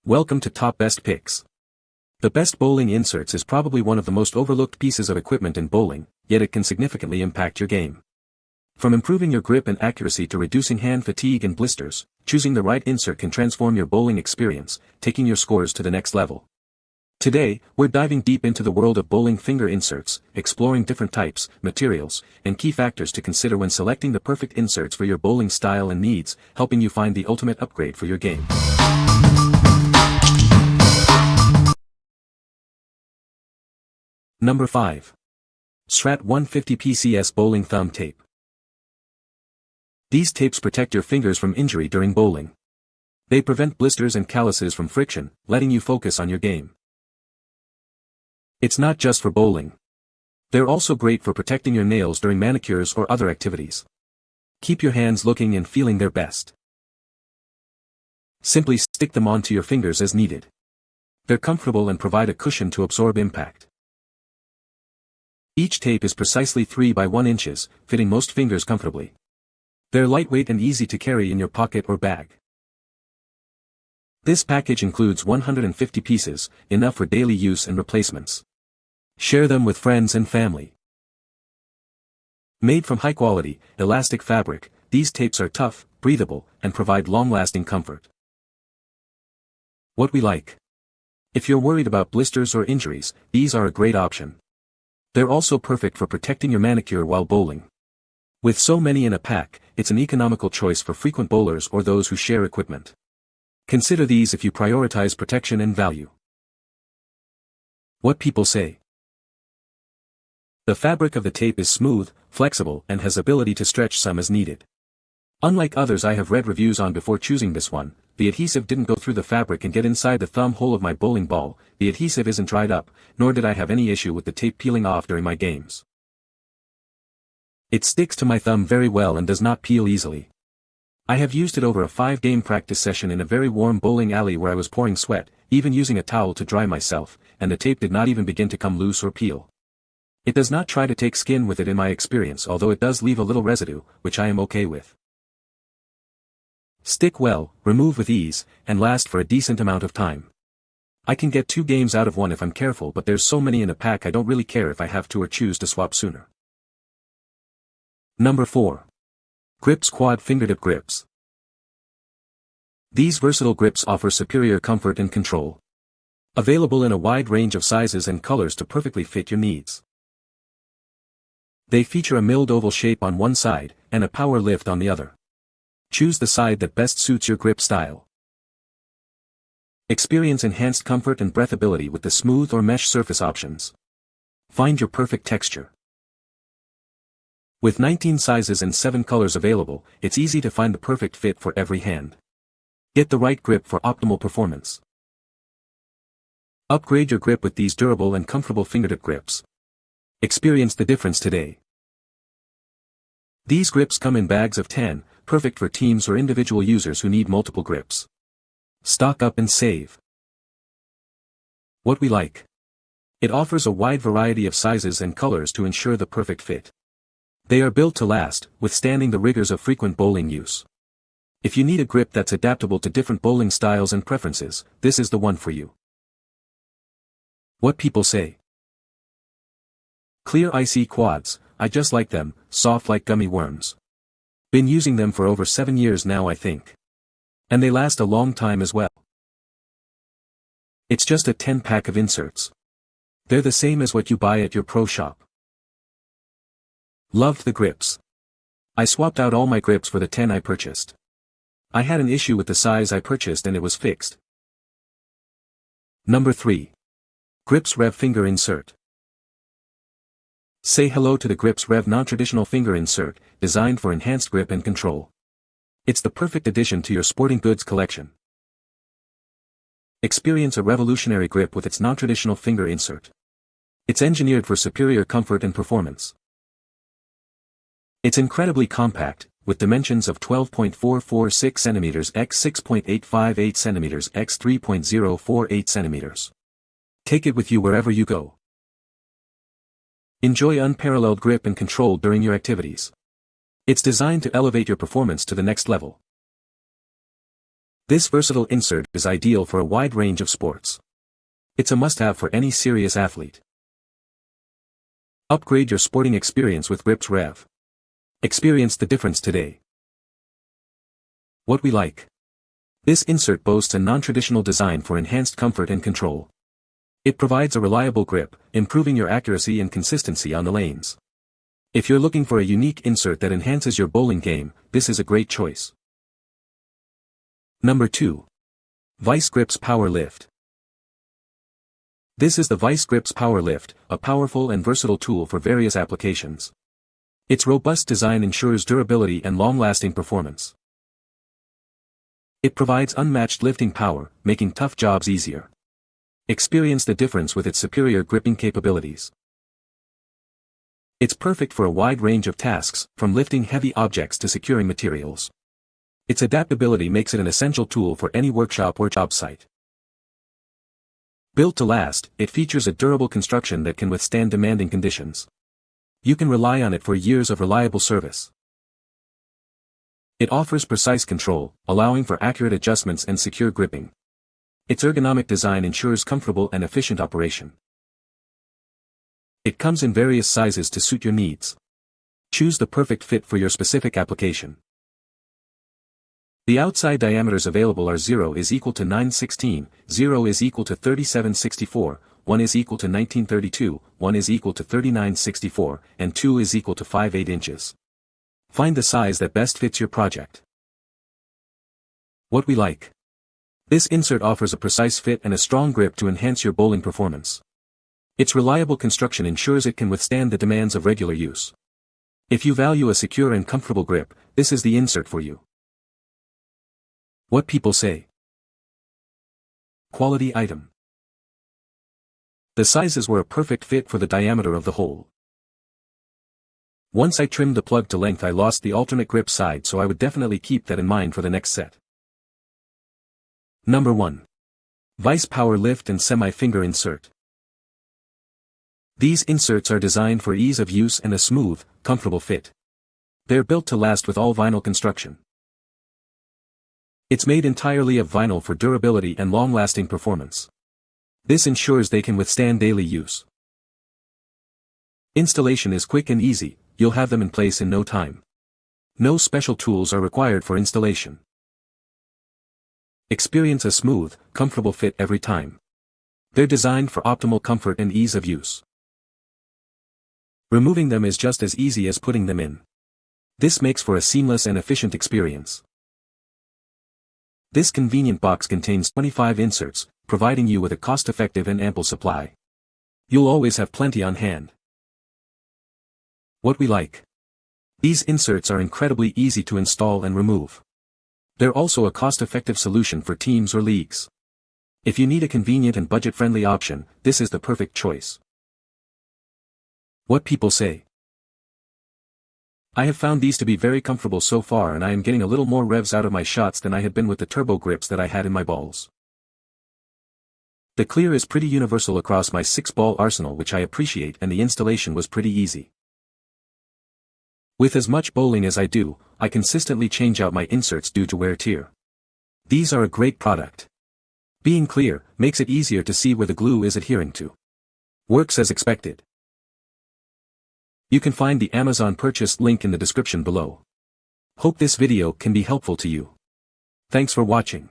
Welcome to Top Best Picks. The best bowling inserts is probably one of the most overlooked pieces of equipment in bowling, yet it can significantly impact your game. From improving your grip and accuracy to reducing hand fatigue and blisters, choosing the right insert can transform your bowling experience, taking your scores to the next level. Today, we're diving deep into the world of bowling finger inserts, exploring different types, materials, and key factors to consider when selecting the perfect inserts for your bowling style and needs, helping you find the ultimate upgrade for your game. Number 5. Sratte 150 PCS Bowling Thumb Tape. These tapes protect your fingers from injury during bowling. They prevent blisters and calluses from friction, letting you focus on your game. It's not just for bowling. They're also great for protecting your nails during manicures or other activities. Keep your hands looking and feeling their best. Simply stick them onto your fingers as needed. They're comfortable and provide a cushion to absorb impact. Each tape is precisely 3 by 1 inches, fitting most fingers comfortably. They're lightweight and easy to carry in your pocket or bag. This package includes 150 pieces, enough for daily use and replacements. Share them with friends and family. Made from high-quality, elastic fabric, these tapes are tough, breathable, and provide long-lasting comfort. What we like. If you're worried about blisters or injuries, these are a great option. They're also perfect for protecting your manicure while bowling. With so many in a pack, it's an economical choice for frequent bowlers or those who share equipment. Consider these if you prioritize protection and value. What people say. The fabric of the tape is smooth, flexible, and has ability to stretch some as needed. Unlike others I have read reviews on before choosing this one, the adhesive didn't go through the fabric and get inside the thumb hole of my bowling ball, the adhesive isn't dried up, nor did I have any issue with the tape peeling off during my games. It sticks to my thumb very well and does not peel easily. I have used it over a 5-game practice session in a very warm bowling alley where I was pouring sweat, even using a towel to dry myself, and the tape did not even begin to come loose or peel. It does not try to take skin with it in my experience, although it does leave a little residue, which I am okay with. Stick well, remove with ease, and last for a decent amount of time. I can get 2 games out of one if I'm careful, but there's so many in a pack I don't really care if I have to or choose to swap sooner. Number 4. Grips Quad Fingertip Grips. These versatile grips offer superior comfort and control. Available in a wide range of sizes and colors to perfectly fit your needs. They feature a milled oval shape on one side, and a power lift on the other. Choose the side that best suits your grip style. Experience enhanced comfort and breathability with the smooth or mesh surface options. Find your perfect texture. With 19 sizes and 7 colors available, it's easy to find the perfect fit for every hand. Get the right grip for optimal performance. Upgrade your grip with these durable and comfortable fingertip grips. Experience the difference today. These grips come in bags of 10, perfect for teams or individual users who need multiple grips. Stock up and save. What we like. It offers a wide variety of sizes and colors to ensure the perfect fit. They are built to last, withstanding the rigors of frequent bowling use. If you need a grip that's adaptable to different bowling styles and preferences, this is the one for you. What people say. Clear icy quads, I just like them, soft like gummy worms. Been using them for over 7 years now I think. And they last a long time as well. It's just a 10-pack of inserts. They're the same as what you buy at your pro shop. Loved the grips. I swapped out all my grips for the 10 I purchased. I had an issue with the size I purchased and it was fixed. Number 3. Grips Rev Finger Insert. Say hello to the Grips Rev non-traditional finger insert, designed for enhanced grip and control. It's the perfect addition to your sporting goods collection. Experience a revolutionary grip with its non-traditional finger insert. It's engineered for superior comfort and performance. It's incredibly compact, with dimensions of 12.446 cm x 6.858 cm x 3.048 cm. Take it with you wherever you go. Enjoy unparalleled grip and control during your activities. It's designed to elevate your performance to the next level. This versatile insert is ideal for a wide range of sports. It's a must-have for any serious athlete. Upgrade your sporting experience with Grips Rev. Experience the difference today. What we like. This insert boasts a non-traditional design for enhanced comfort and control. It provides a reliable grip, improving your accuracy and consistency on the lanes. If you're looking for a unique insert that enhances your bowling game, this is a great choice. Number 2. Vise Grips Power Lift. This is the Vise Grips Power Lift, a powerful and versatile tool for various applications. Its robust design ensures durability and long-lasting performance. It provides unmatched lifting power, making tough jobs easier. Experience the difference with its superior gripping capabilities. It's perfect for a wide range of tasks, from lifting heavy objects to securing materials. Its adaptability makes it an essential tool for any workshop or job site. Built to last, it features a durable construction that can withstand demanding conditions. You can rely on it for years of reliable service. It offers precise control, allowing for accurate adjustments and secure gripping. Its ergonomic design ensures comfortable and efficient operation. It comes in various sizes to suit your needs. Choose the perfect fit for your specific application. The outside diameters available are 0 is equal to 916, 0 is equal to 3764, 1 is equal to 1932, 1 is equal to 3964, and 2 is equal to 58 inches. Find the size that best fits your project. What we like. This insert offers a precise fit and a strong grip to enhance your bowling performance. Its reliable construction ensures it can withstand the demands of regular use. If you value a secure and comfortable grip, this is the insert for you. What people say. Quality item. The sizes were a perfect fit for the diameter of the hole. Once I trimmed the plug to length, I lost the alternate grip side, so I would definitely keep that in mind for the next set. Number 1. Vise Power Lift and Semi-Finger Insert. These inserts are designed for ease of use and a smooth, comfortable fit. They're built to last with all vinyl construction. It's made entirely of vinyl for durability and long-lasting performance. This ensures they can withstand daily use. Installation is quick and easy, you'll have them in place in no time. No special tools are required for installation. Experience a smooth, comfortable fit every time. They're designed for optimal comfort and ease of use. Removing them is just as easy as putting them in. This makes for a seamless and efficient experience. This convenient box contains 25 inserts, providing you with a cost-effective and ample supply. You'll always have plenty on hand. What we like. These inserts are incredibly easy to install and remove. They're also a cost-effective solution for teams or leagues. If you need a convenient and budget-friendly option, this is the perfect choice. What people say. I have found these to be very comfortable so far, and I am getting a little more revs out of my shots than I had been with the turbo grips that I had in my balls. The clear is pretty universal across my 6-ball arsenal, which I appreciate, and the installation was pretty easy. With as much bowling as I do, I consistently change out my inserts due to wear tear. These are a great product. Being clear makes it easier to see where the glue is adhering to. Works as expected. You can find the Amazon purchase link in the description below. Hope this video can be helpful to you. Thanks for watching.